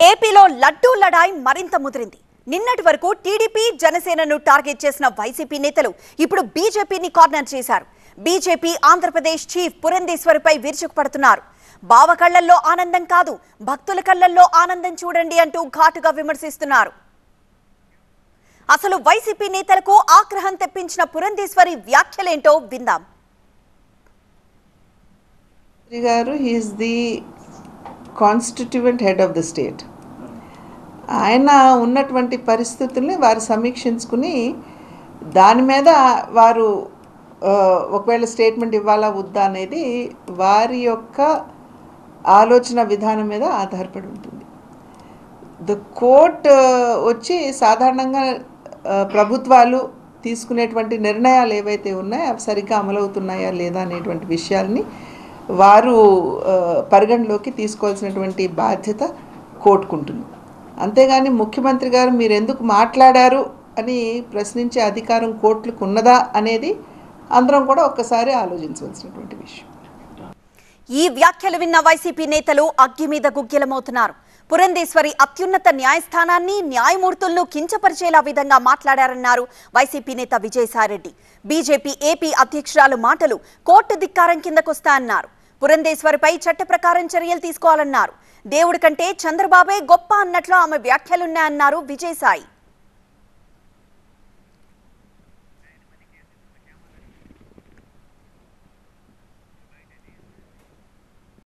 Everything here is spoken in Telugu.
ఏపీలో లడ్డూ లడాయి మరింత ముదిరింది. నిన్నటి వరకు టీడీపీ జనసేనను టార్గెట్ చేసిన వైసీపీ నేతలు ఇప్పుడు బీజేపీని కార్నర్ చేశారు. బీజేపీ ఆంధ్రప్రదేశ్ చీఫ్ పురంధేశ్వరిపై విరుచుకుపడుతున్నారు. బావ కళ్లల్లో ఆనందం కాదు, భక్తుల కళ్లల్లో ఆనందం చూడండి అంటూ ఘాటుగా విమర్శిస్తున్నారు. అసలు వైసీపీ నేతలకు ఆగ్రహం తెప్పించిన పురంధేశ్వరి వ్యాఖ్యలేంటో విందాం. He is the constituent head of the state. ఆయన ఉన్నటువంటి పరిస్థితుల్ని వారు సమీక్షించుకుని దాని మీద వారు ఒకవేళ స్టేట్మెంట్ ఇవ్వాలా వద్దా అనేది వారి యొక్క ఆలోచన విధానం మీద ఆధారపడి ఉంటుంది. ద కోర్ట్ వచ్చి సాధారణంగా ప్రభుత్వాలు తీసుకునేటువంటి నిర్ణయాలు ఏవైతే ఉన్నాయో అవి సరిగ్గా అమలవుతున్నాయా లేదా అనేటువంటి విషయాల్ని వారు పరిగణలోకి తీసుకోవాల్సినటువంటి బాధ్యత కోర్టుకుంటుంది. అంతేగాని ముఖ్యమంత్రి గారు మీరు ఎందుకు మాట్లాడారు అని ప్రశ్నించే అధికారం కోర్టులకు ఉన్నదా అనేది అందరం కూడా ఒక్కసారి ఆలోచించవలసినటువంటి విషయం. ఈ వ్యాఖ్యలు విన్న వైసీపీ నేతలు అగ్గి మీద గుగ్గిలమవుతున్నారు. పురంధేశ్వరి అత్యున్నత న్యాయస్థానాన్ని, న్యాయమూర్తులను కించపరిచేలా విధంగా మాట్లాడారన్నారు వైసీపీ నేత విజయసాయిరెడ్డి. బీజేపీ ఏపీ అధ్యక్షురాలు మాటలు కోర్టు ధిక్కారం కిందకొస్తాయన్నారు. పురంధేశ్వరిపై చట్ట ప్రకారం చర్యలు తీసుకోవాలన్నారు. దేవుడి కంటే చంద్రబాబే గొప్ప అన్నట్లు ఆమె వ్యాఖ్యలున్నాయన్నారు విజయసాయి.